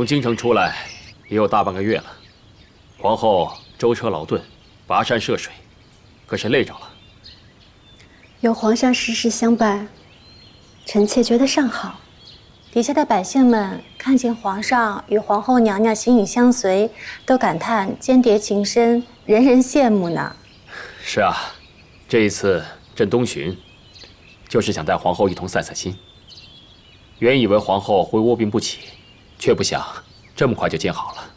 从京城出来也有大半个月了，皇后舟车劳顿，跋山涉水，可是累着了。有皇上时时相伴，臣妾觉得甚好。底下的百姓们看见皇上与皇后娘娘形影相随，都感叹间谍情深，人人羡慕呢。是啊，这一次朕东巡，就是想带皇后一同散散心。原以为皇后会卧病不起，却不想这么快就见好了。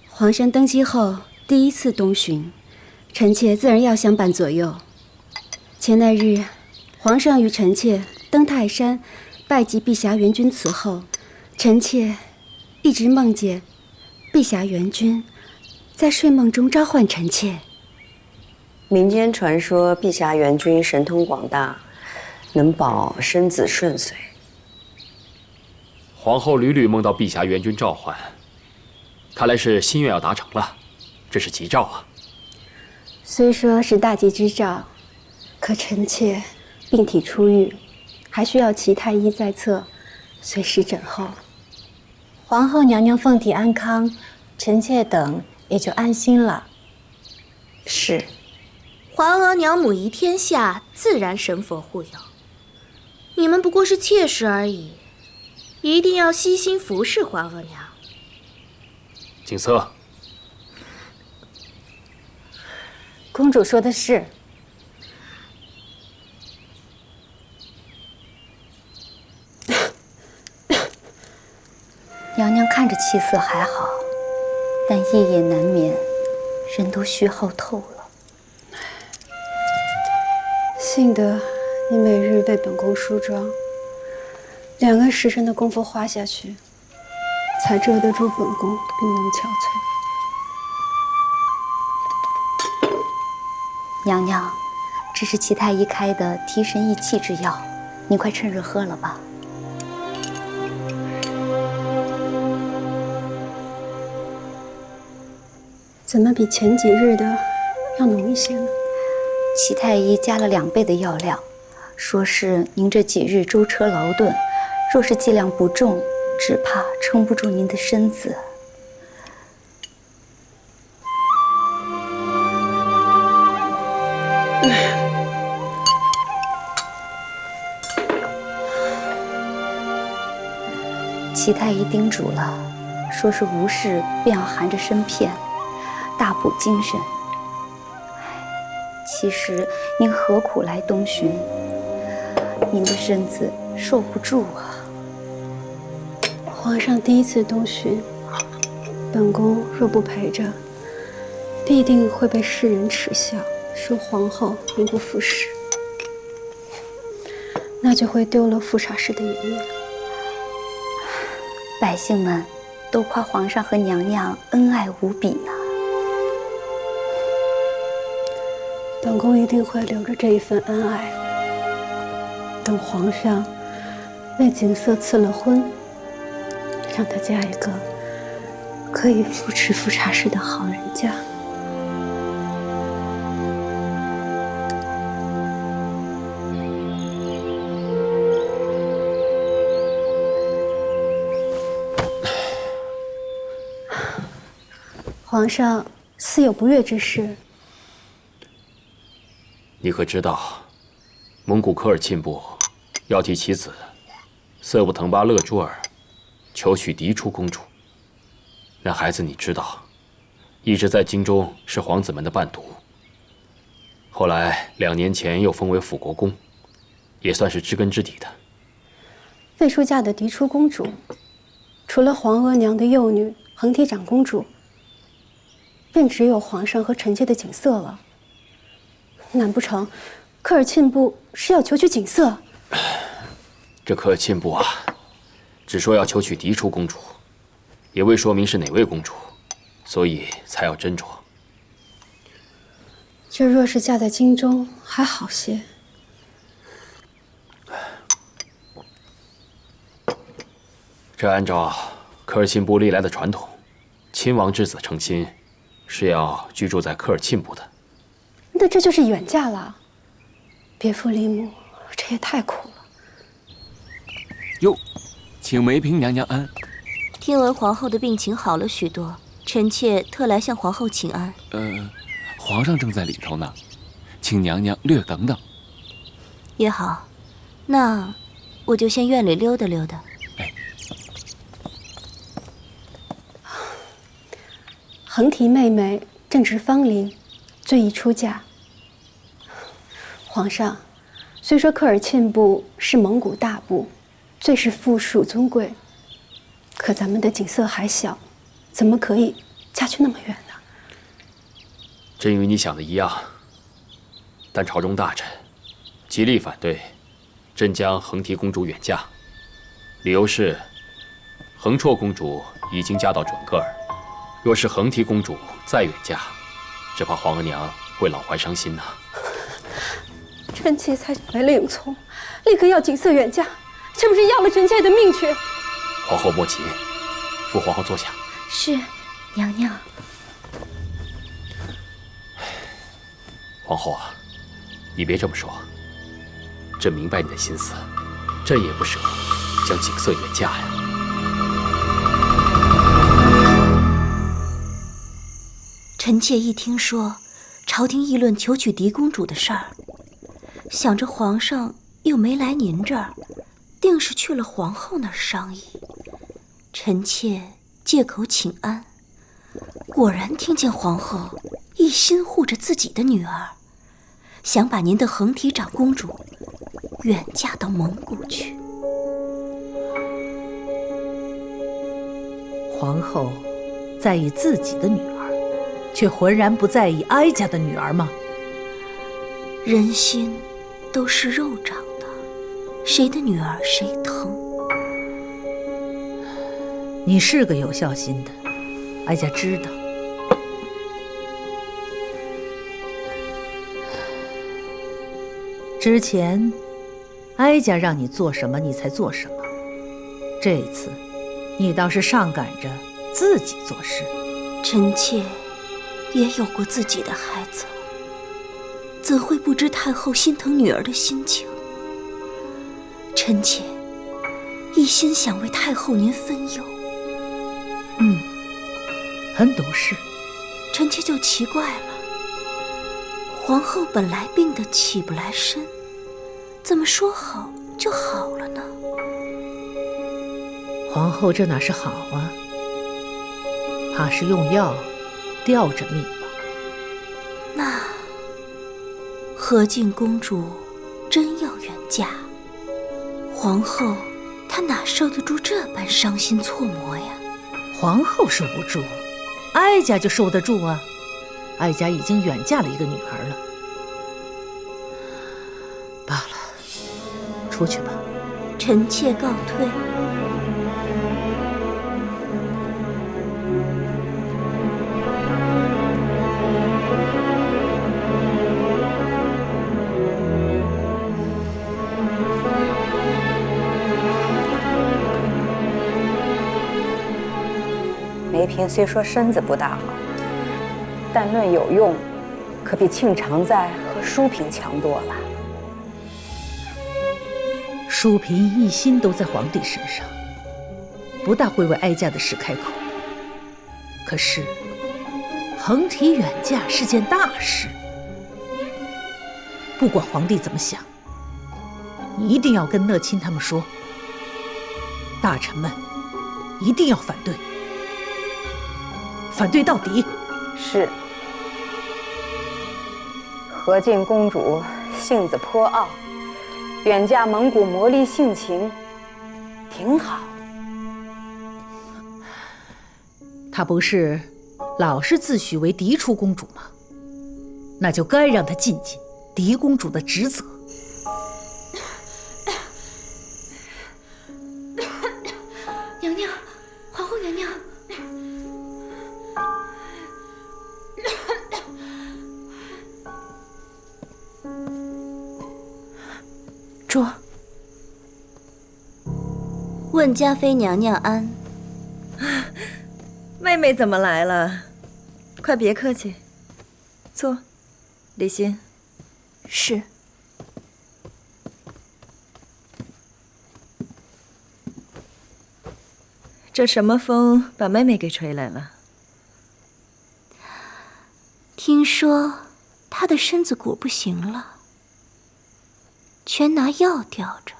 皇上登基后第一次东巡，臣妾自然要相伴左右。前那日，皇上与臣妾登泰山，拜祭碧霞元君祠后，臣妾一直梦见碧霞元君在睡梦中召唤臣妾。民间传说碧霞元君神通广大，能保生子顺遂。皇后屡屡梦到碧霞元君召唤，看来是心愿要达成了，这是吉兆啊。虽说是大吉之兆，可臣妾病体初愈，还需要齐太医在侧，随时诊候。皇后娘娘凤体安康，臣妾等也就安心了。是。皇额娘母仪天下，自然神佛护佑。你们不过是妾室而已，一定要悉心服侍皇额娘。景色，公主说的是。娘娘看着气色还好，但夜夜难眠，人都虚耗透了。幸得你每日为本宫梳妆，2个时辰的功夫花下去，才遮得住本宫冰冷憔悴。娘娘，这是齐太医开的提神益气之药，您快趁热喝了吧。怎么比前几日的要浓一些呢？齐太医加了2倍的药量，说是您这几日舟车劳顿，若是剂量不重，只怕撑不住您的身子。齐太医叮嘱了，说是无事便要含着参片，大补精神。其实您何苦来东巡？您的身子受不住啊！皇上第一次东巡，本宫若不陪着，必定会被世人耻笑，说皇后名不副实，那就会丢了富察氏的颜面。百姓们都夸皇上和娘娘恩爱无比呢。本宫一定会留着这一份恩爱，等皇上为景色赐了婚，让她嫁一个可以扶持富察氏的好人家。皇上似有不悦之事。你可知道，蒙古科尔沁部要替其子色布腾巴勒朱尔求娶嫡出公主。那孩子你知道，一直在京中是皇子们的伴读。后来2年前又封为辅国公，也算是知根知底的。魏出嫁的嫡出公主，除了皇额娘的幼女彭提长公主，便只有皇上和臣妾的景色了。难不成科尔沁部是要求娶景色？这科尔沁部啊，只说要求娶嫡出公主，也未说明是哪位公主，所以才要斟酌。这若是嫁在京中还好些。这按照科尔沁部历来的传统，亲王之子成亲是要居住在科尔沁部的。那这就是远嫁了。别父离母，这也太苦了。哟，请梅嫔娘娘安。听闻皇后的病情好了许多，臣妾特来向皇后请安。皇上正在里头呢，请娘娘略等等。也好，那我就先院里溜达溜达。恒提妹妹正值芳龄，最宜出嫁。皇上，虽说科尔沁部是蒙古大部，最是富庶尊贵，可咱们的景色还小，怎么可以嫁去那么远呢？真与你想的一样，但朝中大臣极力反对朕将恒提公主远嫁，理由是恒绰公主已经嫁到准噶尔，若是恒提公主再远嫁，只怕皇额娘会老怀伤心呐。臣妾才来了永聪，立刻要景色远嫁，这不是要了臣妾的命去？皇后莫急，扶皇后坐下。是，娘娘。皇后啊，你别这么说，朕明白你的心思，朕也不舍将景色远嫁呀。臣妾一听说朝廷议论求娶嫡公主的事儿，想着皇上又没来您这儿，定是去了皇后那儿商议。臣妾借口请安，果然听见皇后一心护着自己的女儿，想把您的恒提长公主远嫁到蒙古去。皇后在意自己的女儿，却浑然不在意哀家的女儿吗？人心都是肉长的，谁的女儿谁疼。你是个有孝心的，哀家知道。之前，哀家让你做什么，你才做什么。这次，你倒是上赶着自己做事。臣妾也有过自己的孩子，怎会不知太后心疼女儿的心情？臣妾一心想为太后您分忧。很懂事。臣妾就奇怪了，皇后本来病得起不来身，怎么说好就好了呢？皇后这哪是好啊？怕是用药吊着命吧？那和敬公主真要远嫁，皇后她哪受得住这般伤心错磨呀？皇后受不住，哀家就受得住啊！哀家已经远嫁了一个女儿了。罢了，出去吧。臣妾告退。梅嫔虽说身子不大好，但论有用，可比庆常在和淑嫔强多了。淑嫔一心都在皇帝身上，不大会为哀家的事开口。可是恒提远嫁是件大事，不管皇帝怎么想，你一定要跟讷亲他们说，大臣们一定要反对，反对到底。是。和敬公主性子颇傲，远嫁蒙古磨砺性情，挺好。她不是老是自诩为嫡出公主吗？那就该让她尽尽嫡公主的职责。娘娘，皇后娘娘。卓，问嘉妃娘娘安。妹妹怎么来了？快别客气，坐。李欣，是。这什么风把妹妹给吹来了？听说她的身子骨不行了，全拿药吊着。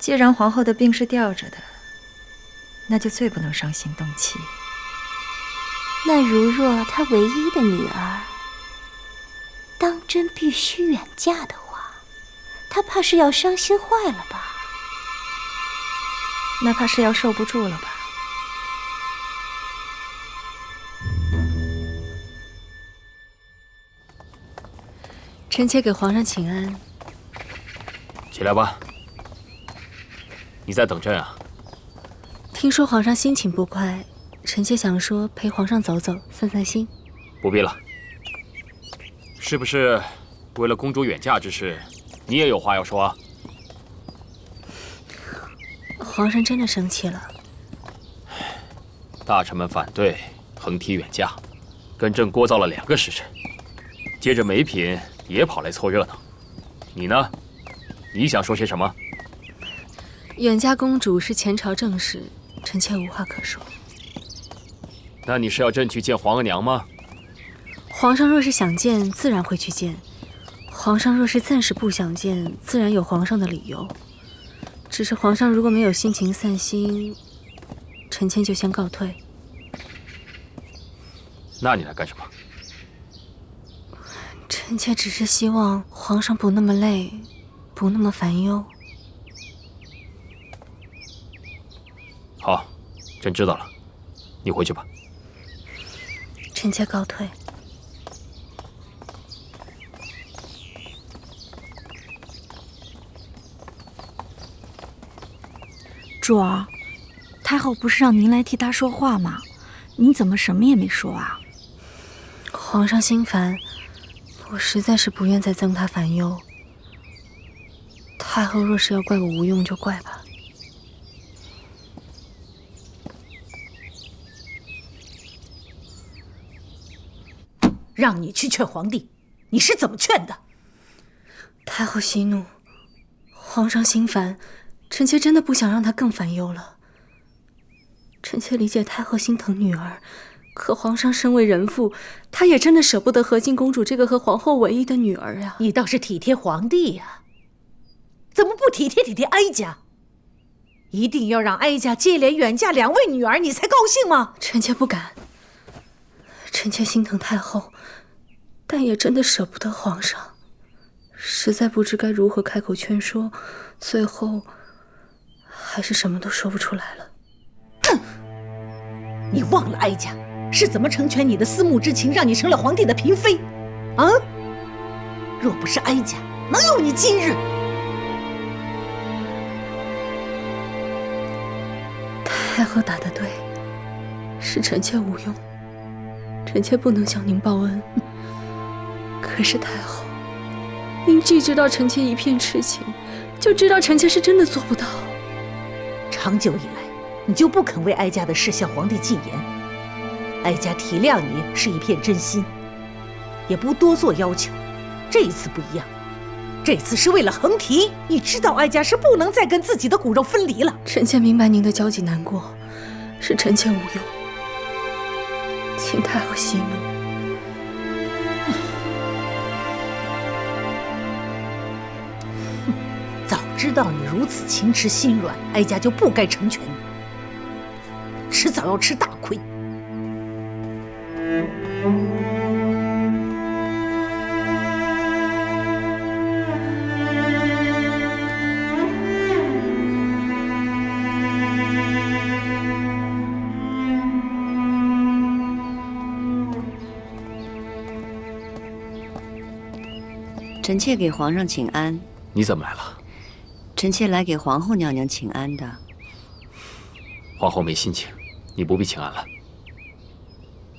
既然皇后的病是吊着的，那就最不能伤心动气。那如若她唯一的女儿当真必须远嫁的话，她怕是要伤心坏了吧？那怕是要受不住了吧？臣妾给皇上请安。起来吧。你在等朕啊？听说皇上心情不快，臣妾想说陪皇上走走，散散心。不必了。是不是为了公主远嫁之事，你也有话要说啊？皇上真的生气了。大臣们反对横提远嫁，跟朕聒噪了2个时辰。接着梅嫔也跑来凑热闹。你呢？你想说些什么？远嫁公主是前朝政事，臣妾无话可说。那你是要朕去见皇额娘吗？皇上若是想见，自然会去见；皇上若是暂时不想见，自然有皇上的理由。只是皇上如果没有心情散心，臣妾就先告退。那你来干什么？臣妾只是希望皇上不那么累，不那么烦忧。好，朕知道了，你回去吧。臣妾告退。主儿，太后不是让您来替她说话吗？您怎么什么也没说啊？皇上心烦，我实在是不愿再增他烦忧。太后若是要怪我无用，就怪吧。让你去劝皇帝，你是怎么劝的？太后息怒，皇上心烦，臣妾真的不想让他更烦忧了。臣妾理解太后心疼女儿，可皇上身为人父，他也真的舍不得和静公主这个和皇后唯一的女儿啊。你倒是体贴皇帝呀，怎么不体贴体贴哀家？一定要让哀家接连远嫁2位女儿，你才高兴吗？臣妾不敢。臣妾心疼太后，但也真的舍不得皇上，实在不知该如何开口劝说，最后还是什么都说不出来了。哼！你忘了哀家是怎么成全你的思慕之情，让你成了皇帝的嫔妃？啊！若不是哀家，能有你今日？太后打得对，是臣妾无用，臣妾不能向您报恩。可是太后，您既知道臣妾一片痴情，就知道臣妾是真的做不到。长久以来，你就不肯为哀家的事向皇帝进言。哀家体谅你是一片真心，也不多做要求。这一次不一样，这次是为了横提。你知道哀家是不能再跟自己的骨肉分离了。臣妾明白您的焦急难过，是臣妾无用，请太后息怒。早知道你如此情痴心软，哀家就不该成全你，迟早要吃大亏。臣妾给皇上请安。你怎么来了？臣妾来给皇后娘娘请安的。皇后没心情，你不必请安了。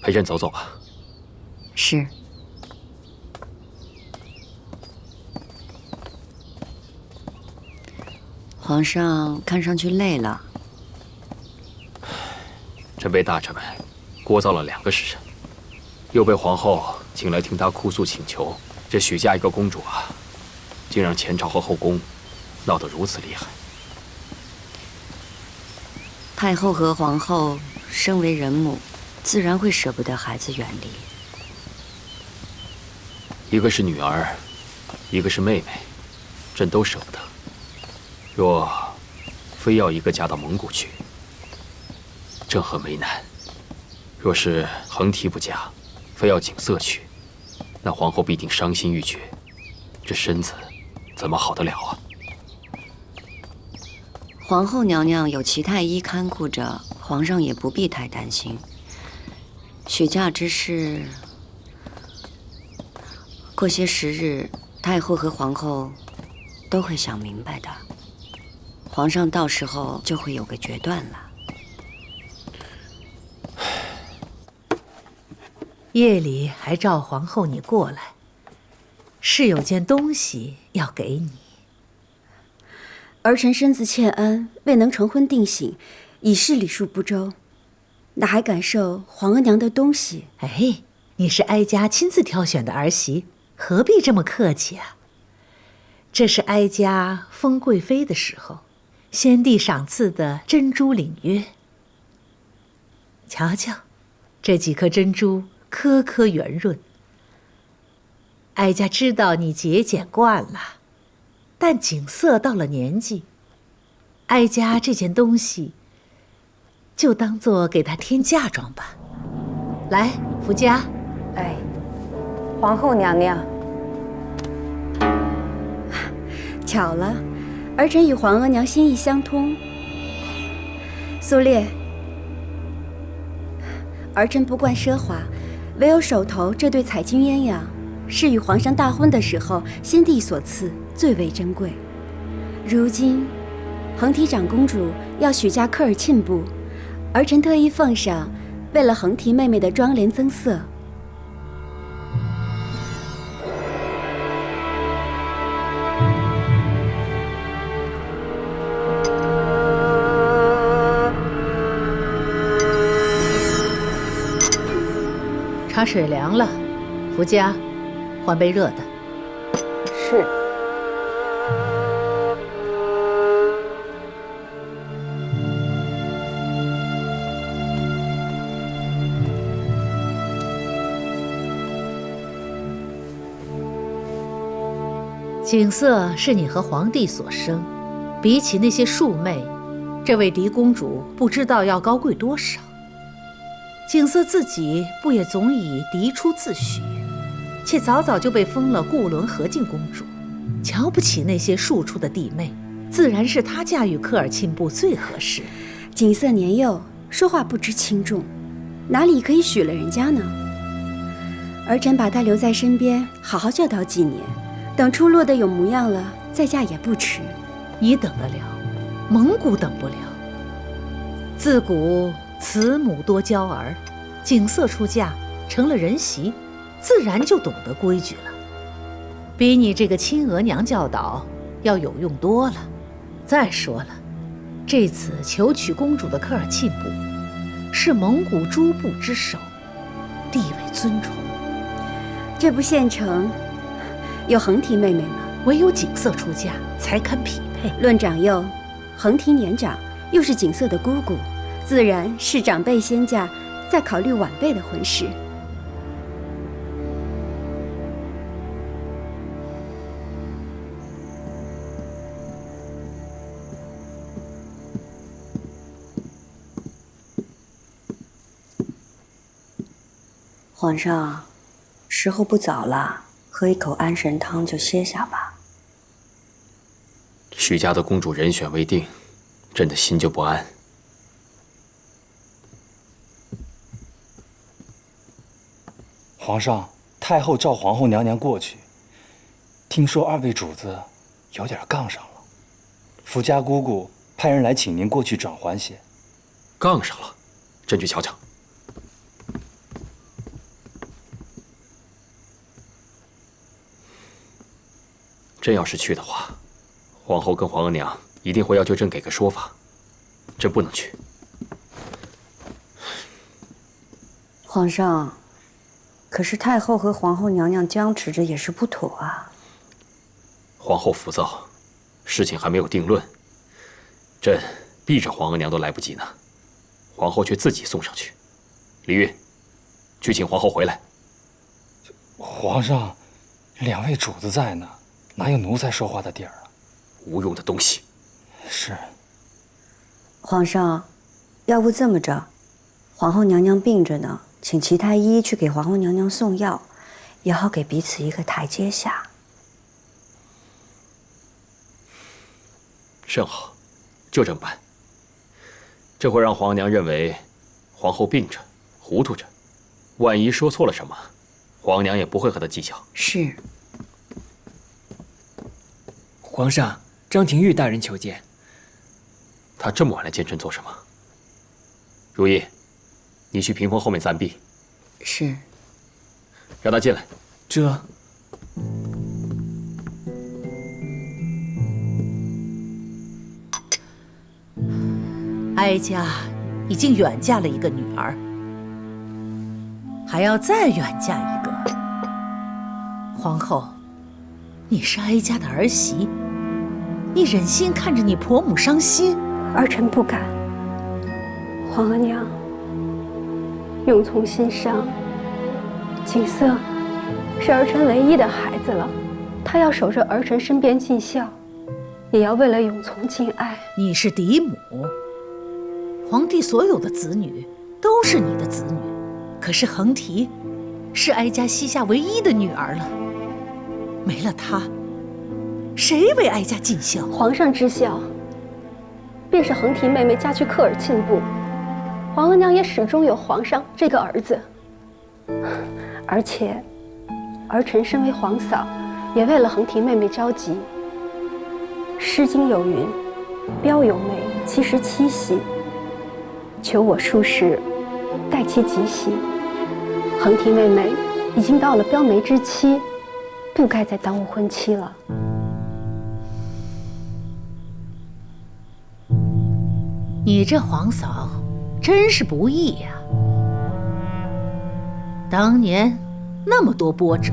陪朕走走吧。是。皇上看上去累了。朕被大臣们聒噪了2个时辰，又被皇后请来听她哭诉请求。这许嫁一个公主啊，竟让前朝和后宫闹得如此厉害。太后和皇后身为人母，自然会舍不得孩子远离。一个是女儿，一个是妹妹，朕都舍不得。若非要一个嫁到蒙古去，朕很为难。若是横提不嫁，非要景色去，那皇后必定伤心欲绝，这身子怎么好得了啊？皇后娘娘有齐太医看顾着，皇上也不必太担心。许嫁之事，过些时日，太后和皇后都会想明白的。皇上到时候就会有个决断了。夜里还召皇后你过来，是有件东西要给你。儿臣身子欠安，未能成婚定省，已是礼数不周，哪还敢受皇额娘的东西？哎，你是哀家亲自挑选的儿媳，何必这么客气啊？这是哀家封贵妃的时候，先帝赏赐的珍珠领约。瞧瞧，这几颗珍珠颗颗圆润。哀家知道你节俭惯了，但景色到了年纪，哀家这件东西就当做给他添嫁妆吧。来，福家。哎，皇后娘娘，巧了，儿臣与皇额娘心意相通。苏烈，儿臣不惯奢华，唯有手头这对彩金鸳鸯，是与皇上大婚的时候先帝所赐，最为珍贵。如今恒提长公主要许嫁科尔沁部，儿臣特意奉上，为了恒提妹妹的妆奁增色。茶水凉了，福家，换杯热的。是。景色是你和皇帝所生，比起那些庶妹，这位嫡公主不知道要高贵多少。景色自己不也总以嫡出自诩，且早早就被封了固伦和敬公主，瞧不起那些庶出的弟妹，自然是她驾驭科尔沁部最合适。景色年幼，说话不知轻重，哪里可以许了人家呢？儿臣把她留在身边，好好教导几年，等出落得有模样了，再嫁也不迟。你等得了，蒙古等不了。自古慈母多娇儿，景色出嫁成了人媳，自然就懂得规矩了，比你这个亲额娘教导要有用多了。再说了，这次求娶公主的科尔沁部是蒙古诸部之首，地位尊崇。这部县城有恒提妹妹吗？唯有景色出嫁才堪匹配。论长幼，恒提年长，又是景色的姑姑，自然是长辈先嫁，再考虑晚辈的婚事。皇上，时候不早了，喝一口安神汤就歇下吧。许家的公主人选未定，朕的心就不安。皇上，太后召皇后娘娘过去，听说二位主子有点杠上了。福家姑姑派人来请您过去转缓些。杠上了，朕去瞧瞧。朕要是去的话，皇后跟皇额娘一定会要求朕给个说法，朕不能去。皇上，可是太后和皇后娘娘僵持着也是不妥啊。皇后浮躁，事情还没有定论，朕避着皇额娘都来不及呢。皇后却自己送上去。李运，去请皇后回来。皇上，2位主子在呢，哪有奴才说话的地儿啊？无用的东西。是。皇上，要不这么着，皇后娘娘病着呢，请齐太医去给皇后娘娘送药，也好给彼此一个台阶下。甚好，就这么办。这会让皇娘认为皇后病着、糊涂着，万一说错了什么，皇娘也不会和她计较。是。皇上，张廷玉大人求见。他这么晚来见朕做什么？如意，你去屏风后面暂避。是。让他进来。这。哀家已经远嫁了一个女儿，还要再远嫁一个。皇后，你是哀家的儿媳，你忍心看着你婆母伤心？儿臣不敢。皇额娘，永从心上，景色是儿臣唯一的孩子了，他要守着儿臣身边尽孝，也要为了永从敬爱。你是嫡母，皇帝所有的子女都是你的子女，可是恒提是哀家膝下唯一的女儿了，没了她，谁为哀家尽孝？皇上知孝，便是恒提妹妹嫁去科尔沁部，皇额娘也始终有皇上这个儿子。而且，儿臣身为皇嫂，也为了恒提妹妹着急。《诗经》有云：“标有美，其实七夕。”求我数十，待其吉喜。恒提妹妹已经到了标媒之期，不该再耽误婚期了。你这皇嫂真是不易呀！当年那么多波折，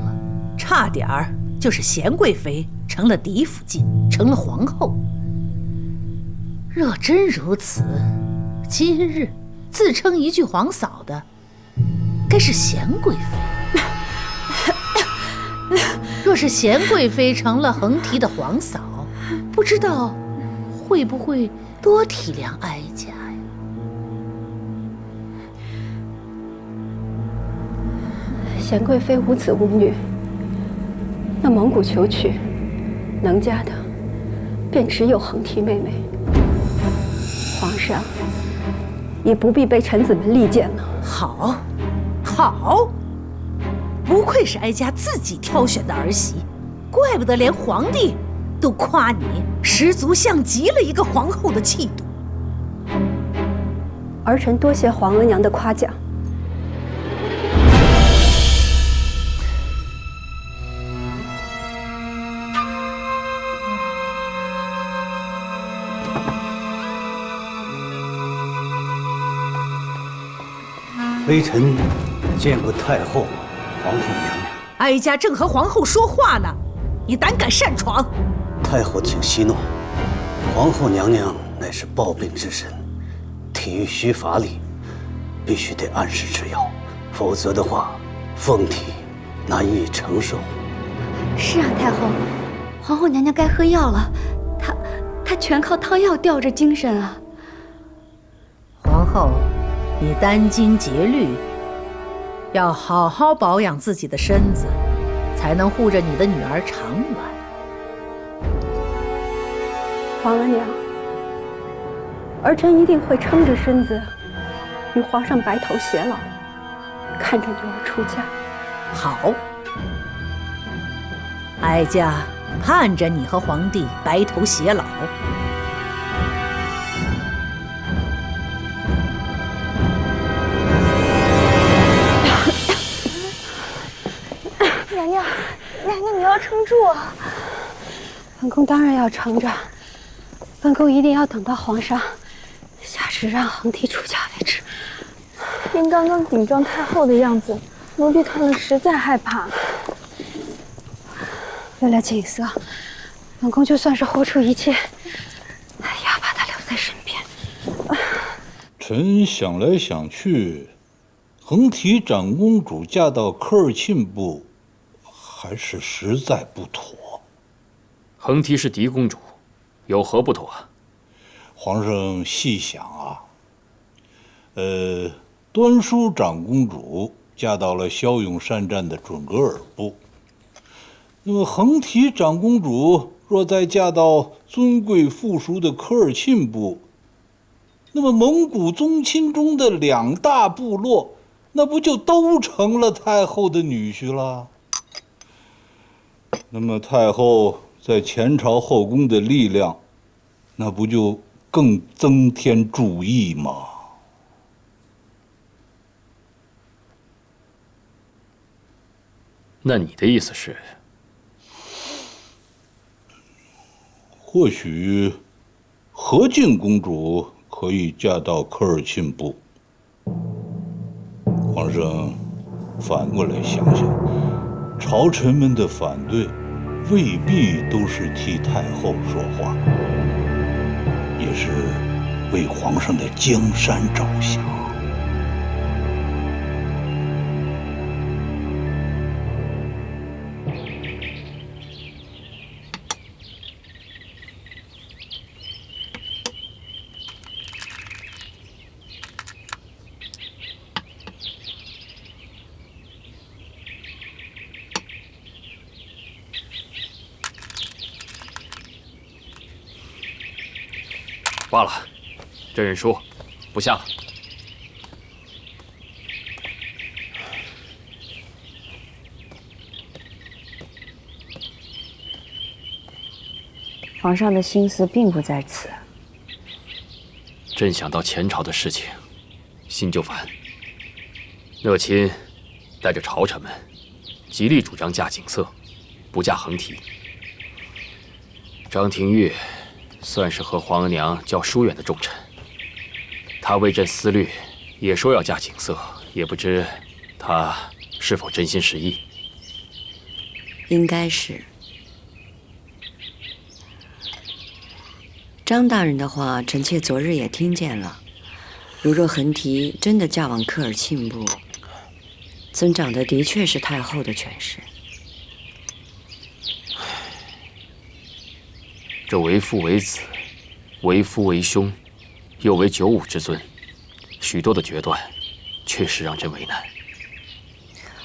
差点儿就是贤贵妃成了嫡府近，成了皇后。若真如此，今日自称一句皇嫂的，该是贤贵妃。若是贤贵妃成了恒提的皇嫂，不知道会不会多体谅哀家呀？贤贵妃无子无女，那蒙古求娶，能嫁的便只有恒提妹妹。皇上也不必被臣子们力荐了。好，好，不愧是哀家自己挑选的儿媳，怪不得连皇帝都夸你，十足像极了一个皇后的气度。儿臣多谢皇额娘的夸奖。微臣见过太后、皇后娘娘。哀家正和皇后说话呢，你胆敢擅闯！太后请息怒，皇后娘娘乃是抱病之身，体育须法理，必须得按时吃药，否则的话，凤体难以承受。是啊，太后，皇后娘娘该喝药了，她全靠汤药吊着精神啊。皇后，你殚精竭虑，要好好保养自己的身子，才能护着你的女儿长远。皇额娘，儿臣一定会撑着身子，与皇上白头偕老，看着女儿出嫁。好，哀家盼着你和皇帝白头偕老。娘娘，娘娘，你要撑住啊！本宫当然要撑着，本宫一定要等到皇上下旨让恒提出嫁为止。您刚刚顶撞太后的样子，奴婢看了实在害怕。为了景色，本宫就算是豁出一切，也要把她留在身边。臣想来想去，横提长公主嫁到科尔沁部，还是实在不妥。横提是嫡公主，有何不妥啊？皇上细想啊，端淑长公主嫁到了骁勇善战的准噶尔部，那么横提长公主若再嫁到尊贵富庶的科尔沁部，那么蒙古宗亲中的2大部落，那不就都成了太后的女婿了？那么太后在前朝后宫的力量，那不就更增添注意吗？那你的意思是？或许和敬公主可以嫁到科尔沁部。皇上反过来想想，朝臣们的反对未必都是替太后说话，也是为皇上的江山着想。罢了，这认输，不下了。皇上的心思并不在此。朕想到前朝的事情，心就烦。讷亲带着朝臣们，极力主张嫁景色，不嫁横提。张廷玉算是和皇额娘较疏远的重臣，他为朕思虑，也说要嫁景色，也不知他是否真心实意。应该是。张大人的话，臣妾昨日也听见了。如若横提真的嫁往科尔沁部，尊长的的确是太后的权势。这为父为子，为夫为兄，又为九五之尊，许多的决断，确实让朕为难。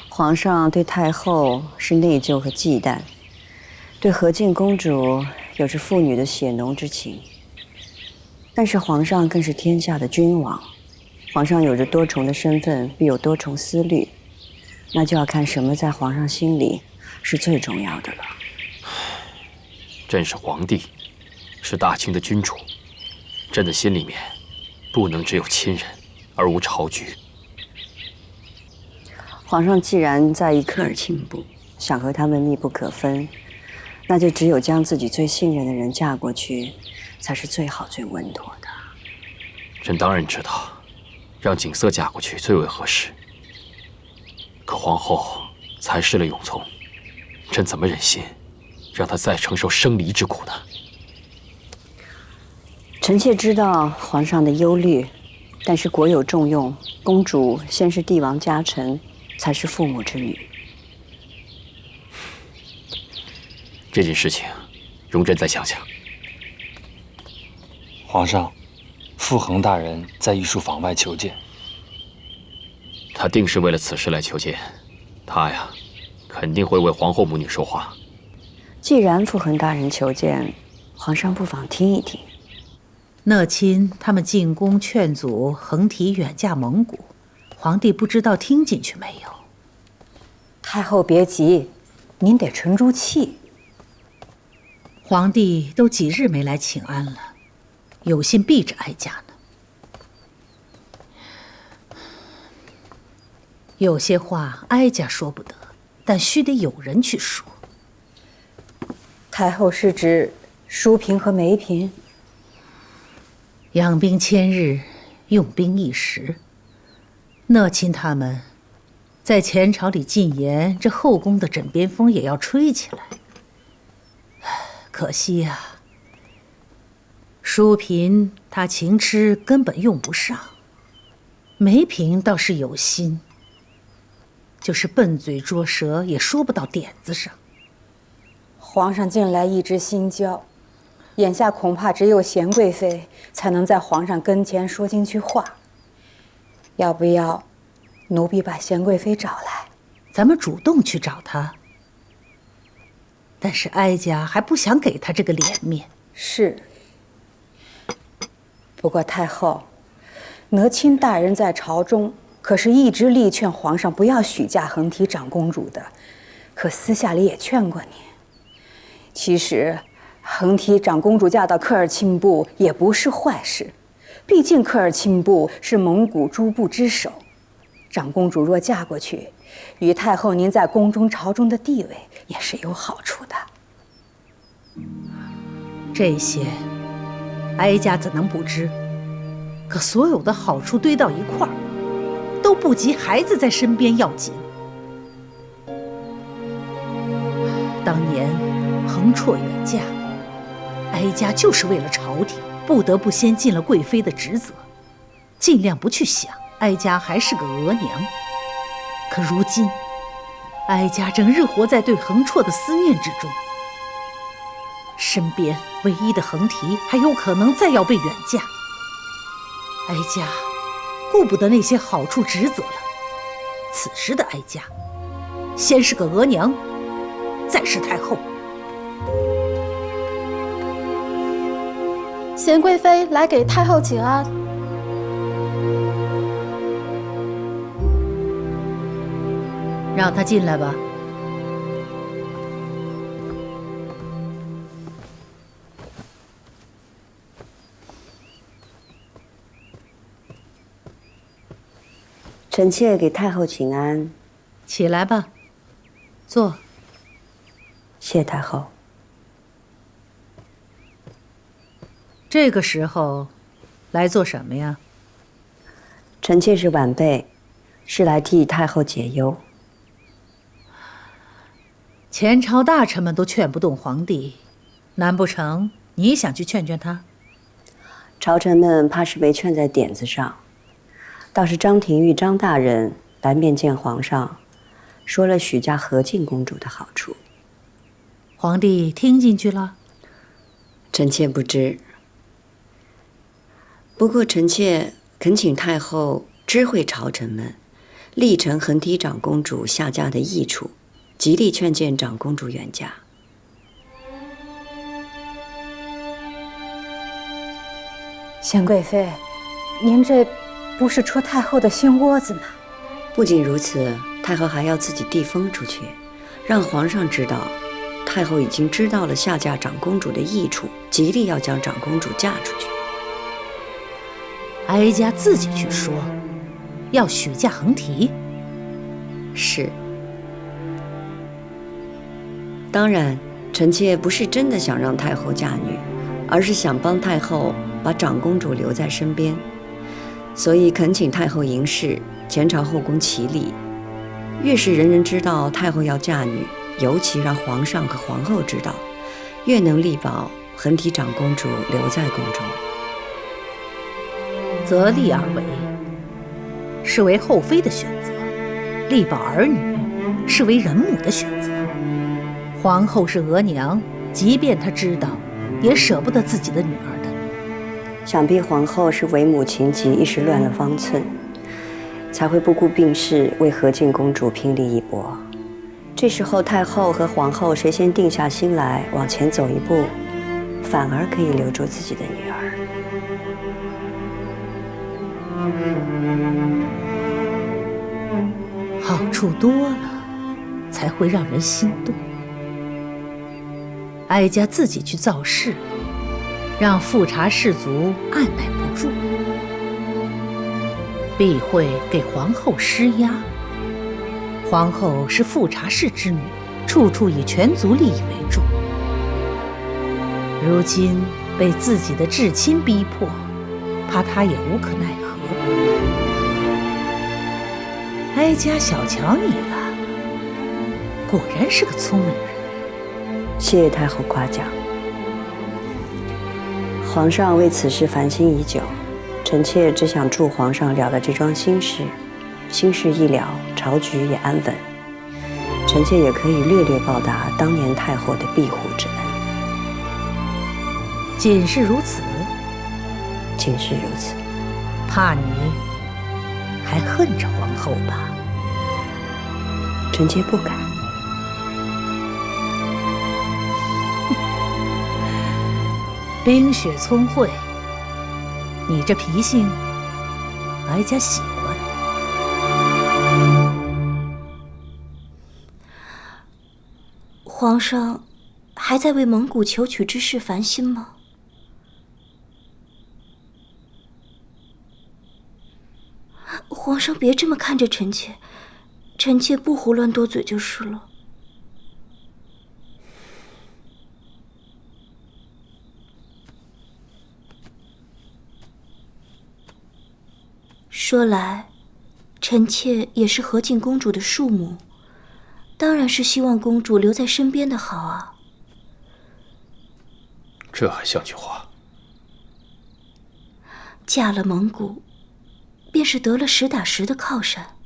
皇上对太后是内疚和忌惮，对和敬公主有着父女的血浓之情。但是皇上更是天下的君王，皇上有着多重的身份，必有多重思虑，那就要看什么在皇上心里是最重要的了。朕是皇帝，是大清的君主，朕的心里面不能只有亲人，而无朝局。皇上既然在意科尔沁部，想和他们密不可分，那就只有将自己最信任的人嫁过去，才是最好最稳妥的。朕当然知道，让景色嫁过去最为合适。可皇后才失了永从，朕怎么忍心让她再承受生离之苦呢？臣妾知道皇上的忧虑，但是国有重用，公主先是帝王家臣，才是父母之女。这件事情，容朕再想想。皇上，傅恒大人在御书房外求见。他定是为了此事来求见，他呀，肯定会为皇后母女说话。既然傅恒大人求见，皇上不妨听一听。讷亲他们进宫劝阻横提远嫁蒙古，皇帝不知道听进去没有？太后别急，您得沉住气。皇帝都几日没来请安了，有心避着哀家呢。有些话哀家说不得，但须得有人去说。太后是指淑嫔和梅嫔？养兵千日，用兵一时。讷亲他们在前朝里进言，这后宫的枕边风也要吹起来。可惜呀，淑嫔她情痴根本用不上，梅嫔倒是有心，就是笨嘴拙舌，也说不到点子上。皇上近来一直心焦，眼下恐怕只有娴贵妃才能在皇上跟前说进去话。要不要奴婢把娴贵妃找来？咱们主动去找她。但是哀家还不想给她这个脸面。是。不过太后，德钦大人在朝中可是一直力劝皇上不要许嫁横提长公主的，可私下里也劝过您。其实，横提长公主嫁到科尔沁部也不是坏事，毕竟科尔沁部是蒙古诸部之首。长公主若嫁过去，与太后您在宫中朝中的地位也是有好处的。这些，哀家怎能不知？可所有的好处堆到一块儿，都不及孩子在身边要紧。当年横绰远嫁，哀家就是为了朝廷，不得不先尽了贵妃的职责，尽量不去想哀家还是个额娘。可如今，哀家正日活在对横绰的思念之中，身边唯一的横提还有可能再要被远嫁，哀家顾不得那些好处职责了。此时的哀家，先是个额娘，再是太后。娴贵妃来给太后请安。让她进来吧。臣妾给太后请安。起来吧，坐。谢太后。这个时候来做什么呀？臣妾是晚辈，是来替太后解忧。前朝大臣们都劝不动皇帝，难不成你想去劝劝他？朝臣们怕是没劝在点子上，倒是张廷玉张大人来面见皇上，说了许嫁和敬公主的好处。皇帝听进去了？臣妾不知。不过臣妾恳请太后知会朝臣们，力陈横提长公主下嫁的益处，极力劝谏长公主远嫁。娴贵妃，您这不是戳太后的心窝子吗？不仅如此，太后还要自己递风出去，让皇上知道，太后已经知道了下嫁长公主的益处，极力要将长公主嫁出去。哀家自己去说，要许嫁横提。是。当然，臣妾不是真的想让太后嫁女，而是想帮太后把长公主留在身边，所以恳请太后行事，前朝后宫齐力。越是人人知道太后要嫁女，尤其让皇上和皇后知道，越能力保横提长公主留在宫中。择利而为，是为后妃的选择；力保儿女，是为人母的选择。皇后是额娘，即便她知道，也舍不得自己的女儿的。想必皇后是为母情急，一时乱了方寸，才会不顾病势为和敬公主拼力一搏。这时候太后和皇后谁先定下心来往前走一步，反而可以留住自己的女儿。好处多了，才会让人心动。哀家自己去造势，让富察氏族按耐不住，必会给皇后施压。皇后是富察氏之女，处处以全族利益为重。如今被自己的至亲逼迫，怕她也无可奈何。哀家小瞧你了，果然是个聪明人。谢太后夸奖。皇上为此事烦心已久，臣妾只想祝皇上了了这桩心事，心事一了，朝局也安稳。臣妾也可以略略报答当年太后的庇护之恩。仅是如此？仅是如此。怕你还恨着皇后吧？臣妾不敢。冰雪聪慧，你这脾性，哀家喜欢。皇上还在为蒙古求娶之事烦心吗？皇上别这么看着臣妾，臣妾不胡乱多嘴就是了。说来，臣妾也是和敬公主的庶母，当然是希望公主留在身边的好啊。这还像句话？嫁了蒙古，便是得了实打实的靠山。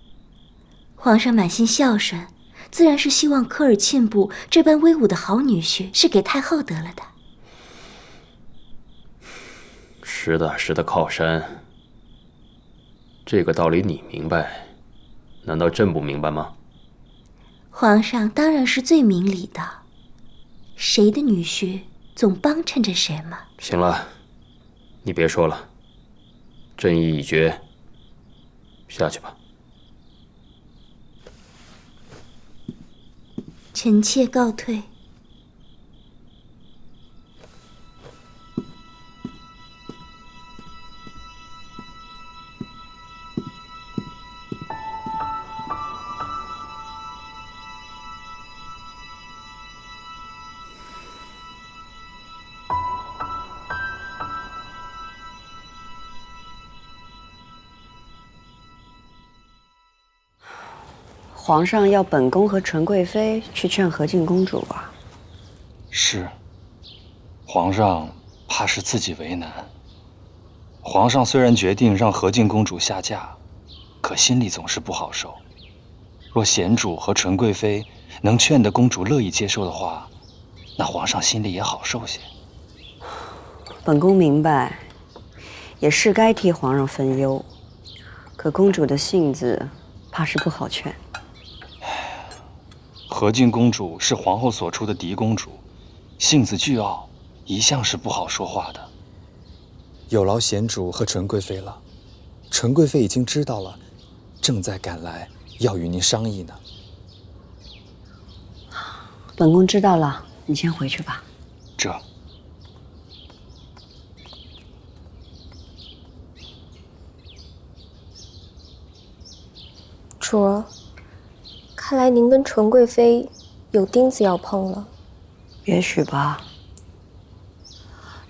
皇上满心孝顺，自然是希望科尔沁部这般威武的好女婿是给太后得了的。实打实的靠山，这个道理你明白，难道朕不明白吗？皇上当然是最明理的，谁的女婿总帮衬着谁嘛。行了，你别说了，朕意已决，下去吧。臣妾告退。皇上要本宫和纯贵妃去劝和敬公主啊。是，皇上怕是自己为难。皇上虽然决定让和敬公主下嫁，可心里总是不好受。若贤主和纯贵妃能劝得公主乐意接受的话，那皇上心里也好受些。本宫明白，也是该替皇上分忧。可公主的性子，怕是不好劝。和敬公主是皇后所出的嫡公主，性子倨傲，一向是不好说话的。有劳贤主和纯贵妃了，纯贵妃已经知道了，正在赶来，要与您商议呢。本宫知道了，你先回去吧。这。主儿，看来您跟纯贵妃有钉子要碰了。也许吧。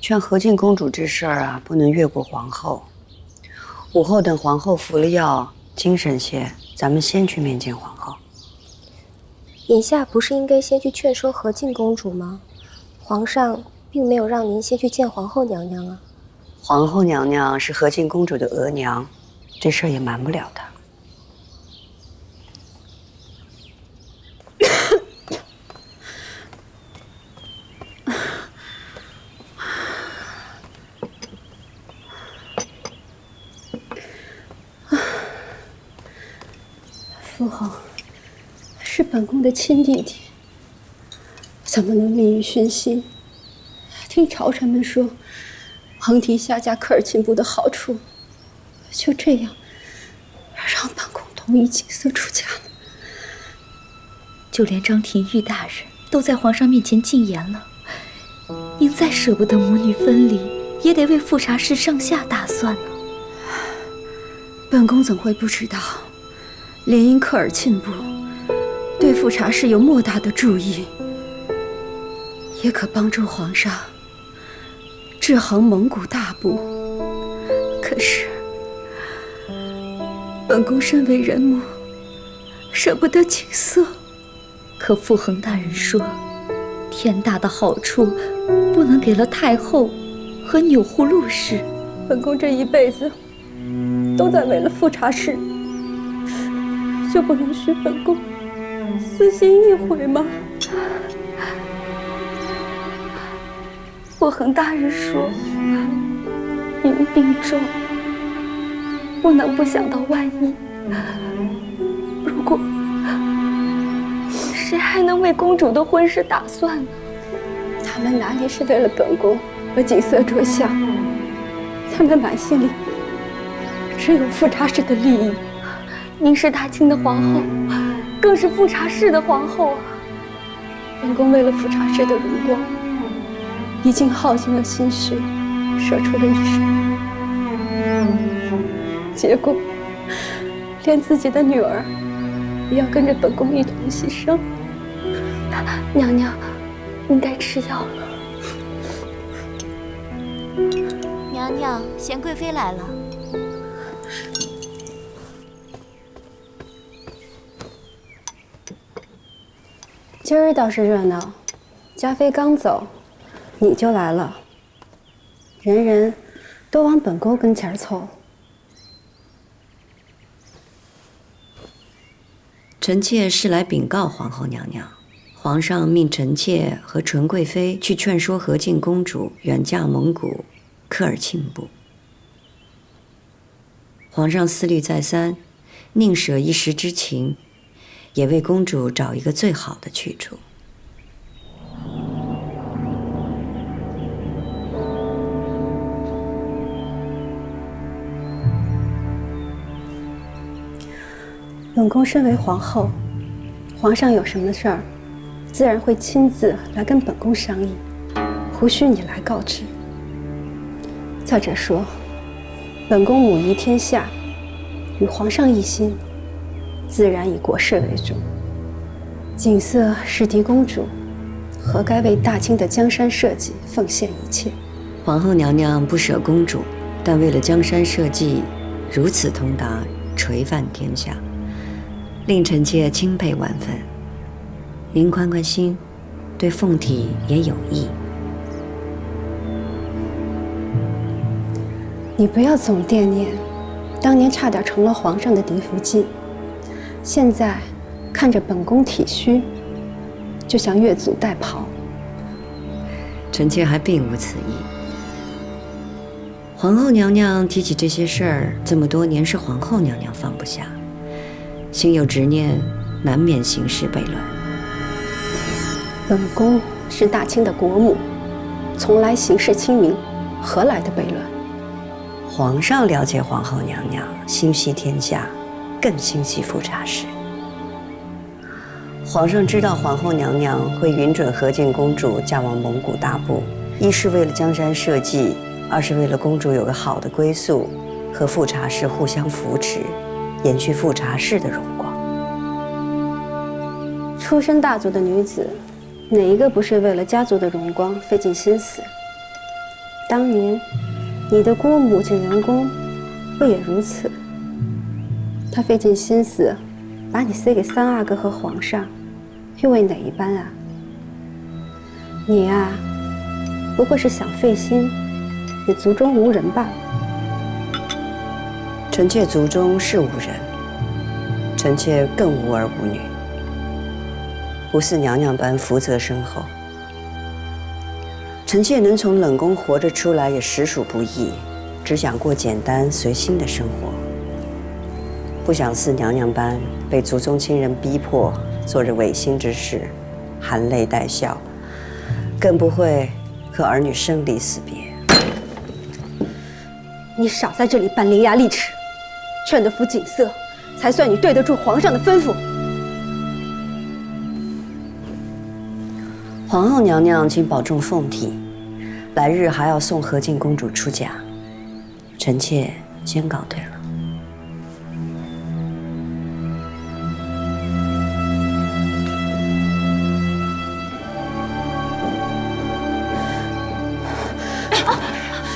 劝和敬公主这事儿啊，不能越过皇后。午后等皇后服了药，精神些，咱们先去面见皇后。眼下不是应该先去劝说和敬公主吗？皇上并没有让您先去见皇后娘娘啊。皇后娘娘是和敬公主的额娘，这事儿也瞒不了她。父后是本宫的亲弟弟，怎么能利欲熏心？听朝臣们说，恒提下嫁科尔沁部的好处，就这样让本宫同意锦瑟出嫁了。就连张廷玉大人都在皇上面前进言了，您再舍不得母女分离，也得为富察氏上下打算呢。本宫怎会不知道？联姻科尔沁部对富察氏有莫大的注意，也可帮助皇上制衡蒙古大部。可是本宫身为人母，舍不得锦瑟。可傅恒大人说，天大的好处不能给了太后和钮祜禄氏，本宫这一辈子都在为了富察氏，就不能许本宫私心一回吗？我恒大人说您病重，不能不想到万一。如果谁还能为公主的婚事打算呢？他们哪里是为了本宫和景色着想？他们满心里只有富察氏的利益。您是大清的皇后，更是富察氏的皇后啊！本宫为了富察氏的荣光，已经耗尽了心血，舍出了一生，结果连自己的女儿也要跟着本宫一同牺牲。娘娘，应该吃药了。娘娘，贤贵妃来了。今儿倒是热闹，嘉妃刚走，你就来了，人人都往本宫跟前凑。臣妾是来禀告皇后娘娘，皇上命臣妾和纯贵妃去劝说和敬公主远嫁蒙古科尔沁部。皇上思虑再三，宁舍一时之情，也为公主找一个最好的去处。本宫身为皇后，皇上有什么事儿，自然会亲自来跟本宫商议，无需你来告知。再者说，本宫母仪天下，与皇上一心，自然以国事为重。景色是嫡公主，何该为大清的江山社稷奉献一切？皇后娘娘不舍公主，但为了江山社稷，如此通达，垂范天下，令臣妾钦佩万分。您宽宽心，对凤体也有益。你不要总惦念当年差点成了皇上的嫡福晋，现在看着本宫体虚，就想越俎代庖。臣妾还并无此意。皇后娘娘提起这些事儿，这么多年是皇后娘娘放不下，心有执念，难免行事悖乱。本宫是大清的国母，从来行事清明，何来的悖乱？皇上了解皇后娘娘，心系天下，更心系富察氏。皇上知道皇后娘娘会允准和敬公主嫁往蒙古大部，一是为了江山社稷，二是为了公主有个好的归宿，和富察氏互相扶持，延续富察氏的荣光。出身大族的女子，哪一个不是为了家族的荣光费尽心思？当年你的姑母景元宫不也如此？她费尽心思把你塞给三阿哥和皇上，又为哪一般啊？你啊，不过是想费心，也族中无人罢了。臣妾族中是无人，臣妾更无儿无女，不似娘娘般福泽深厚。臣妾能从冷宫活着出来，也实属不易，只想过简单随心的生活，不想似娘娘般被族中亲人逼迫做着违心之事，含泪带笑，更不会和儿女生离死别。你少在这里扮伶牙俐齿，劝得服景色，才算你对得住皇上的吩咐。皇后娘娘，请保重凤体，来日还要送和敬公主出嫁，臣妾先告退了。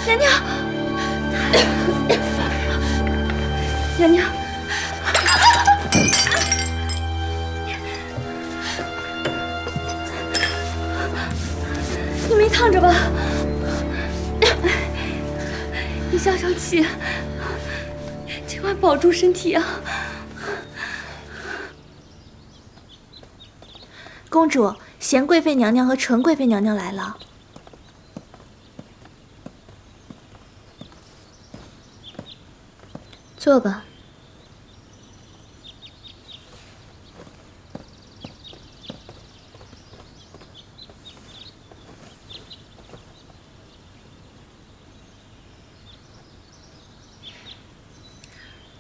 娘娘，娘娘，你没烫着吧？你消消气，千万保住身体啊！公主，贤贵妃娘娘和纯贵妃娘娘来了。坐吧。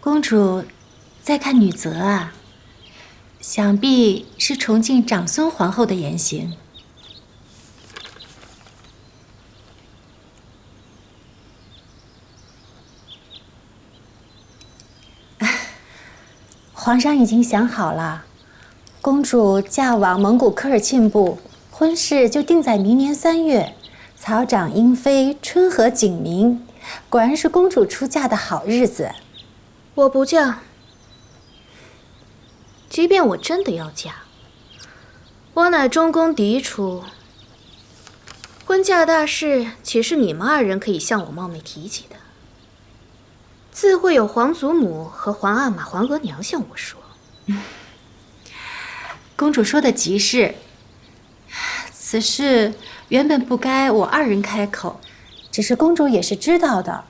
公主在看女则啊，想必是崇敬长孙皇后的言行。皇上已经想好了，公主嫁往蒙古科尔沁部，婚事就定在明年3月，草长莺飞，春和景明，果然是公主出嫁的好日子。我不嫁。即便我真的要嫁，我乃中宫嫡出，婚嫁大事岂是你们2人可以向我冒昧提起的？自会有皇祖母和皇阿玛、皇额娘向我说。公主说的极是，此事原本不该我2人开口，只是公主也是知道的，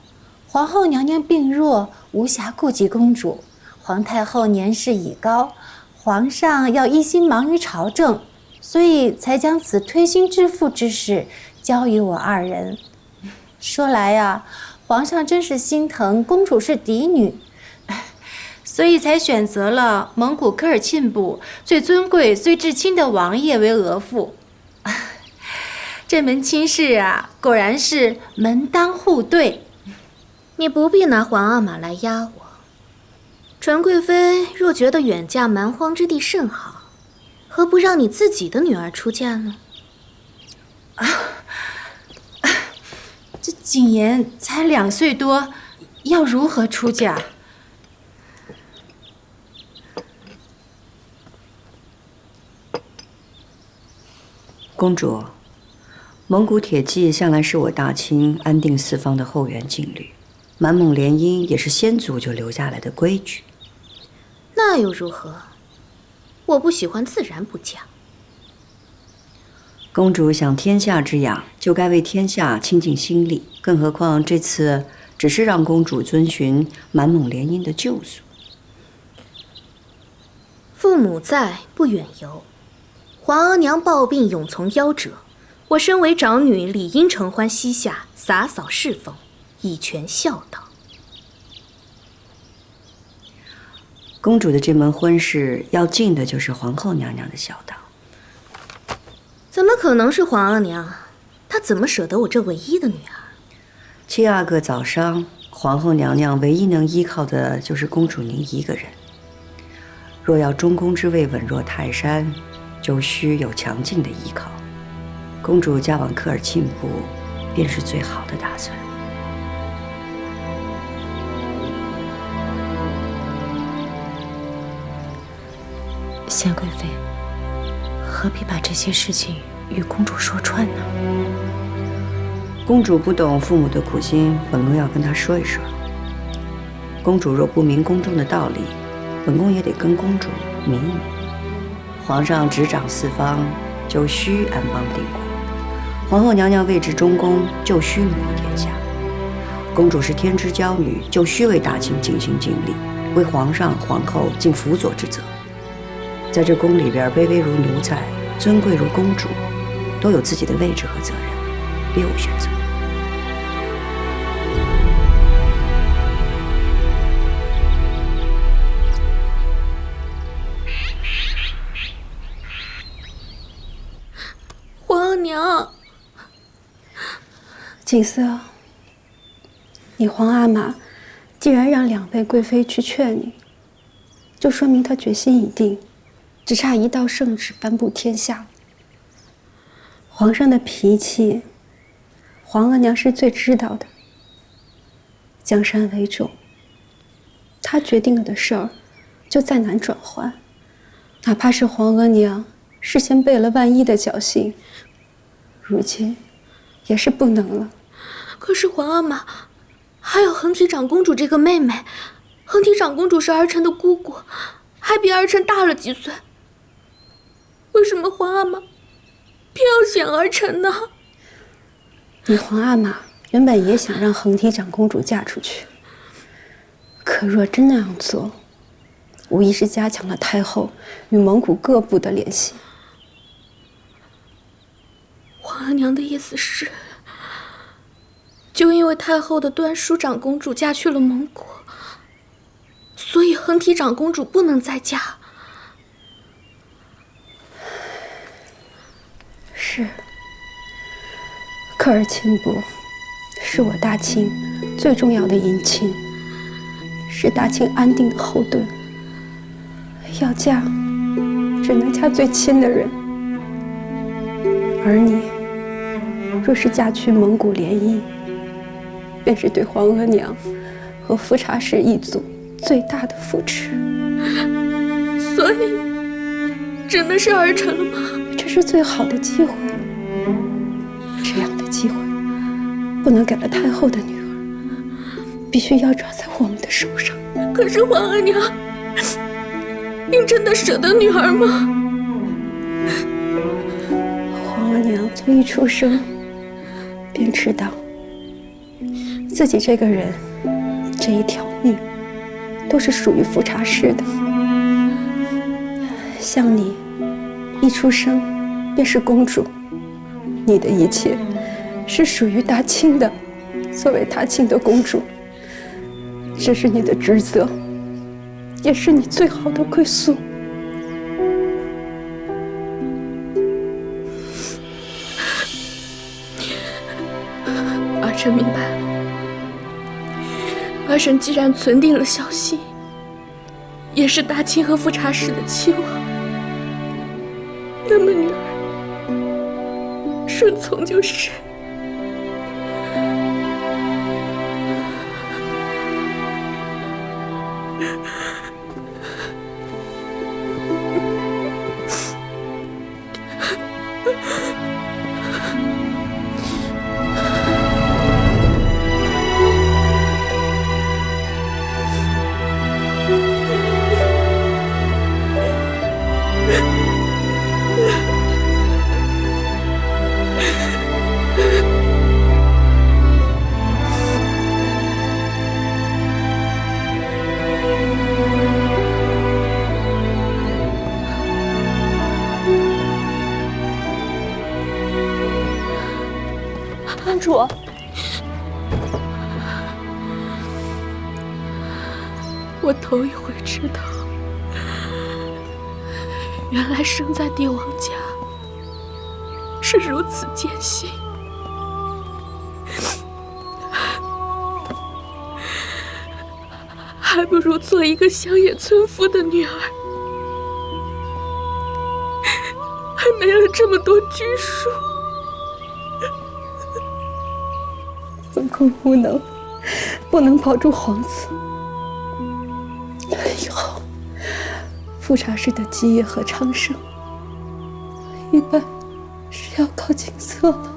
皇后娘娘病弱，无暇顾及公主。皇太后年事已高，皇上要一心忙于朝政，所以才将此推心置腹之事交于我2人。说来呀，皇上真是心疼公主是嫡女，所以才选择了蒙古科尔沁部最尊贵、最至亲的王爷为额驸。这门亲事啊，果然是门当户对。你不必拿皇阿玛来压我。纯贵妃若觉得远嫁蛮荒之地甚好，何不让你自己的女儿出嫁呢？这景言才2岁多，要如何出嫁？公主，蒙古铁骑向来是我大清安定四方的后援劲旅，满蒙联姻也是先祖就留下来的规矩。那又如何？我不喜欢，自然不嫁。公主想天下之养，就该为天下倾尽心力。更何况这次只是让公主遵循满蒙联姻的旧俗。父母在，不远游。皇额娘抱病，永从夭折。我身为长女，理应承欢膝下，洒扫侍奉，以全孝道。公主的这门婚事要尽的就是皇后娘娘的孝道。怎么可能是皇额娘？她怎么舍得我这唯一的女儿？7、8个早伤，皇后娘娘唯一能依靠的就是公主您一个人。若要中宫之位稳若泰山，就需有强劲的依靠。公主嫁往科尔沁部，便是最好的打算。贤贵妃，何必把这些事情与公主说穿呢？公主不懂父母的苦心，本宫要跟她说一说。公主若不明宫中的道理，本宫也得跟公主明一明。皇上执掌四方，就需安邦定国；皇后娘娘位至中宫，就需母仪天下。公主是天之娇女，就需为大清尽心尽力，为皇上、皇后尽辅佐之责。在这宫里边，卑微如奴才，尊贵如公主，都有自己的位置和责任，别无选择。皇额娘，锦瑟，你皇阿玛既然让2位贵妃去劝你，就说明她决心已定。只差一道圣旨颁布天下。皇上的脾气，皇额娘是最知道的。江山为重，他决定了的事儿，就再难转换。哪怕是皇额娘事先备了万一的侥幸，如今也是不能了。可是皇阿玛还有恒提长公主这个妹妹。恒提长公主是儿臣的姑姑，还比儿臣大了几岁。为什么皇阿玛偏要选儿臣呢？你皇阿玛原本也想让恒提长公主嫁出去，可若真那样做，无疑是加强了太后与蒙古各部的联系。皇额娘的意思是，就因为太后的端淑长公主嫁去了蒙古，所以恒提长公主不能再嫁。是，科尔沁部是我大清最重要的姻亲，是大清安定的后盾。要嫁，只能嫁最亲的人。而你，若是嫁去蒙古联姻，便是对皇额娘和富察氏一族最大的扶持。所以，真的是儿臣了吗？这是最好的机会，这样的机会不能给了太后的女儿，必须要抓在我们的手上。可是皇额娘，您真的舍得女儿吗？皇额娘从一出生便知道，自己这个人，这一条命，都是属于富察氏的。像你，一出生便是公主，你的一切是属于大清的。作为大清的公主，这是你的职责，也是你最好的归宿。儿臣明白了。儿臣既然存定了消息，也是大清和富察氏的期望，那么女儿顺从就是。公主，我头一回知道，原来生在帝王家是如此艰辛。还不如做一个乡野村夫的女儿，还没了这么多拘束。本宫无能，不能保住皇子。以后，富察氏的基业和昌盛，一般是要靠景色了。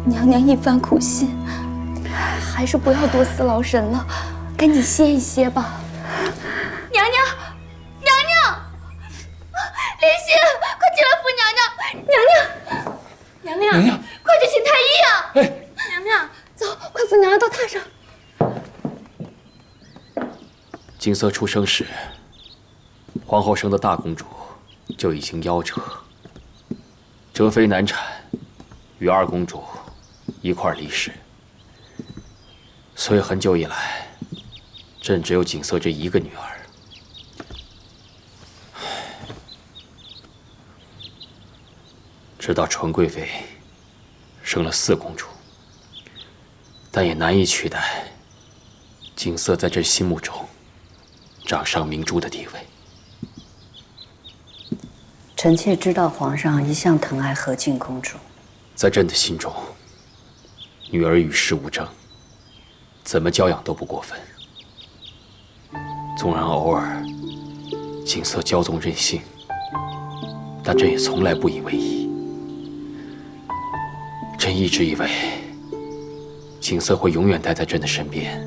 娘娘一番苦心，还是不要多思劳神了，赶紧歇一歇吧。娘娘，娘娘，莲心，快起来扶娘娘！娘娘，娘娘，娘娘，快去请太医啊！哎，娘娘，走，快扶娘娘到榻上。景色出生时，皇后生的大公主就已经夭折，哲妃难产，与二公主一块离世，所以很久以来，朕只有景色这一个女儿。直到纯贵妃生了4公主，但也难以取代景色在朕心目中掌上明珠的地位。臣妾知道皇上一向疼爱和敬公主，在朕的心中，女儿与世无争，怎么教养都不过分。纵然偶尔景色骄纵任性，但朕也从来不以为意。朕一直以为，景色会永远待在朕的身边，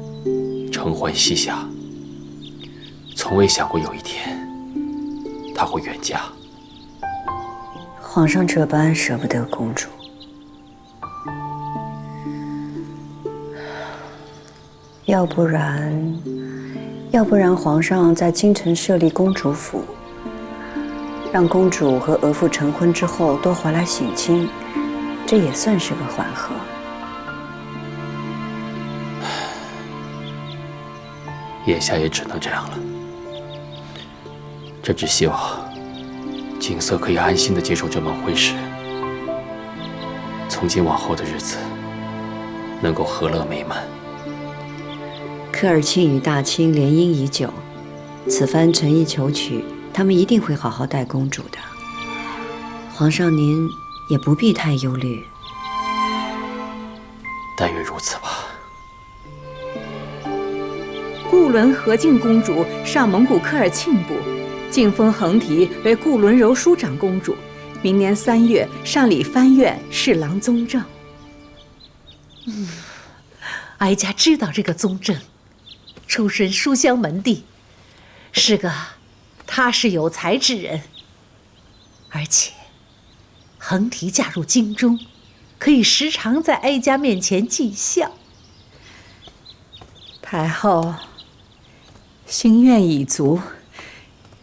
承欢膝下。从未想过有一天，她会远嫁。皇上这般舍不得公主，要不然皇上在京城设立公主府，让公主和额驸成婚之后多回来省亲，这也算是个缓和。眼下也只能这样了。朕只希望景色可以安心地接受这门婚事，从今往后的日子能够和乐美满。科尔沁与大清联姻已久，此番诚意求娶，他们一定会好好待公主的。皇上您也不必太忧虑。但愿如此吧。固伦和敬公主上蒙古科尔沁部，晋封横提为固伦柔淑长公主，明年3月上礼藩院侍郎宗正。哀家知道这个宗正，出身书香门第，是个踏实有才之人。而且，横提嫁入京中，可以时常在哀家面前尽孝。太后心愿已足，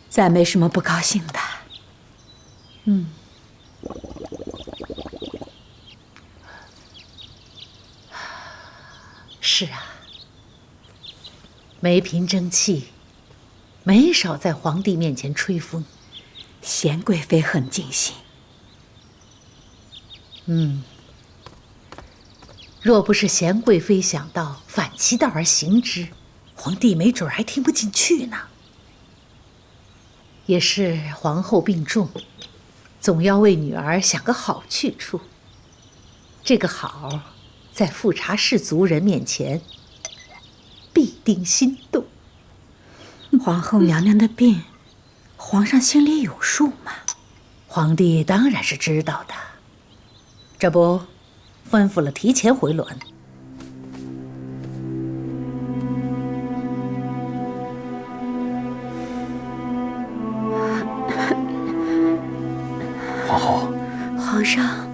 再没什么不高兴的。是啊，梅嫔争气，没少在皇帝面前吹风。娴贵妃很尽心。若不是娴贵妃想到反其道而行之，皇帝没准还听不进去呢。也是皇后病重，总要为女儿想个好去处。这个好，在富察氏族人面前，必定心动。皇后娘娘的病，皇上心里有数吗？皇帝当然是知道的，这不，吩咐了提前回銮。皇后，皇上，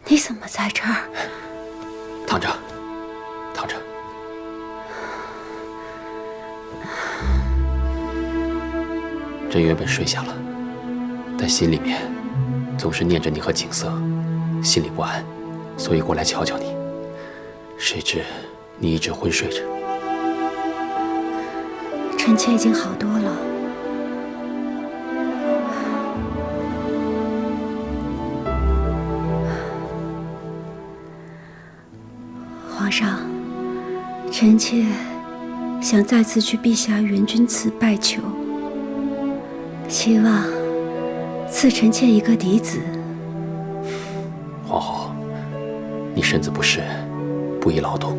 你怎么在这儿？躺着，躺着。朕原本睡下了，但心里面总是念着你和景色，心里不安，所以过来瞧瞧你。谁知你一直昏睡着。臣妾已经好多了。皇上，臣妾想再次去陛下元君祠拜求，希望赐臣妾一个嫡子。皇后，你身子不适，不宜劳动。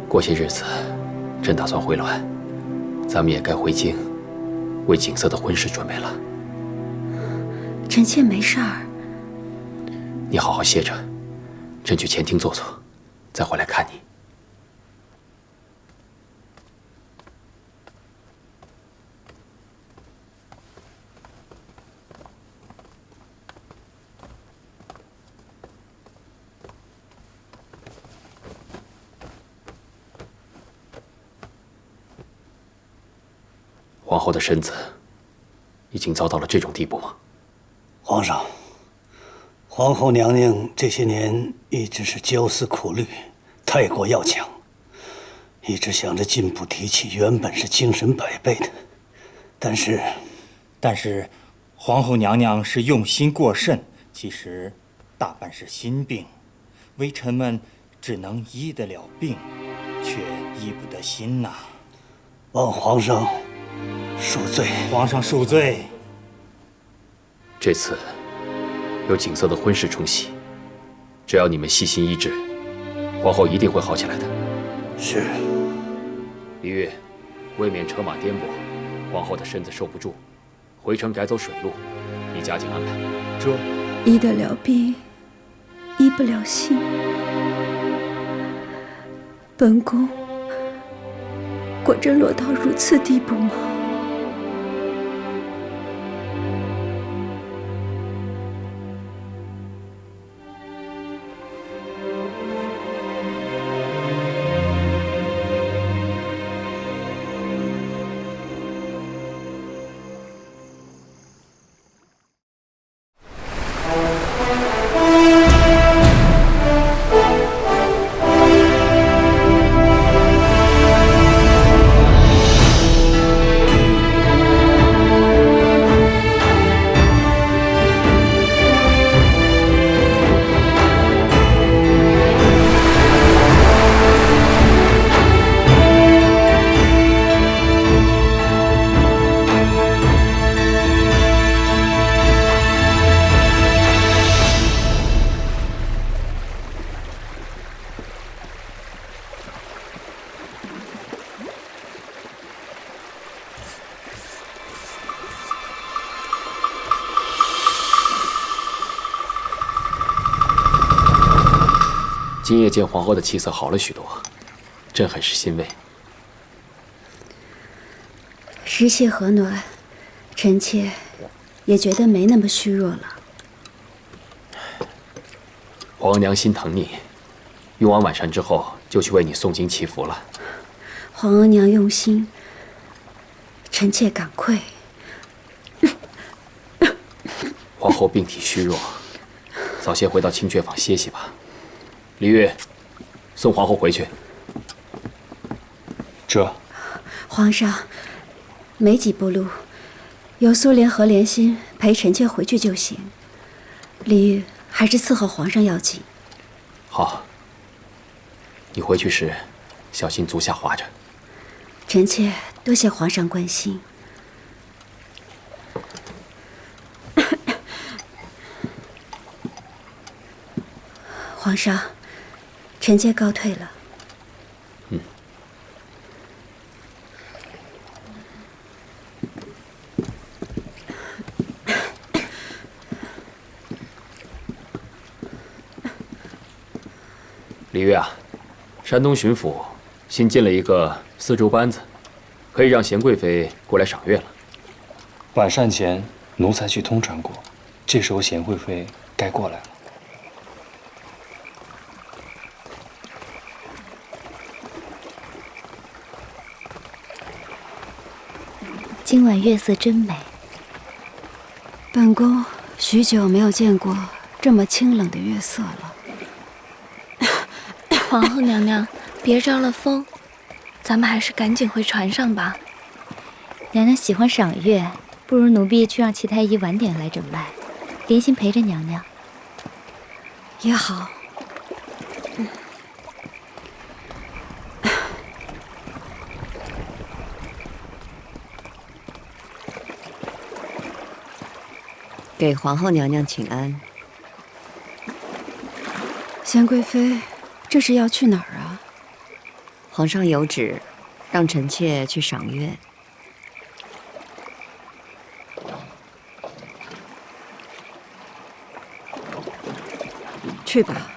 过些日子，朕打算回銮，咱们也该回京，为景色的婚事准备了。臣妾没事儿。你好好歇着，朕去前厅坐坐，再回来看你。皇后的身子已经糟到了这种地步吗？皇上，皇后娘娘这些年一直是焦思苦虑，太过要强，一直想着进步提气，原本是精神百倍的，但是，皇后娘娘是用心过甚，其实大半是心病，微臣们只能医得了病，却医不得心呐。望皇上恕罪。皇上恕罪。这次有景色的婚事冲喜，只要你们细心医治，皇后一定会好起来的。是。李煜，为免车马颠簸，皇后的身子受不住，回城改走水路，你加紧安排。这医得了病，医不了心。本宫果真落到如此地步吗？今夜见皇后的气色好了许多，朕很是欣慰。时气和暖，臣妾也觉得没那么虚弱了。皇额娘心疼你，用完晚膳之后就去为你诵经祈福了。皇额娘用心，臣妾感愧。皇后病体虚弱，早些回到清阙坊歇息吧。李煜，送皇后回去。这，皇上，没几步路，有苏莲和莲心陪臣妾回去就行。李煜还是伺候皇上要紧。好，你回去时小心足下滑着。臣妾多谢皇上关心。皇上，臣妾告退了。李煜啊，山东巡抚新进了一个四州班子，可以让贤贵妃过来赏月了。晚膳前，奴才去通传过，这时候贤贵妃该过来了。今晚月色真美。本宫许久没有见过这么清冷的月色了。皇后娘娘，别招了风，咱们还是赶紧回船上吧。娘娘喜欢赏月，不如奴婢去让齐太医晚点来诊脉，莲心陪着娘娘。也好。给皇后娘娘请安。贤贵妃，这是要去哪儿啊？皇上有旨，让臣妾去赏月。去吧。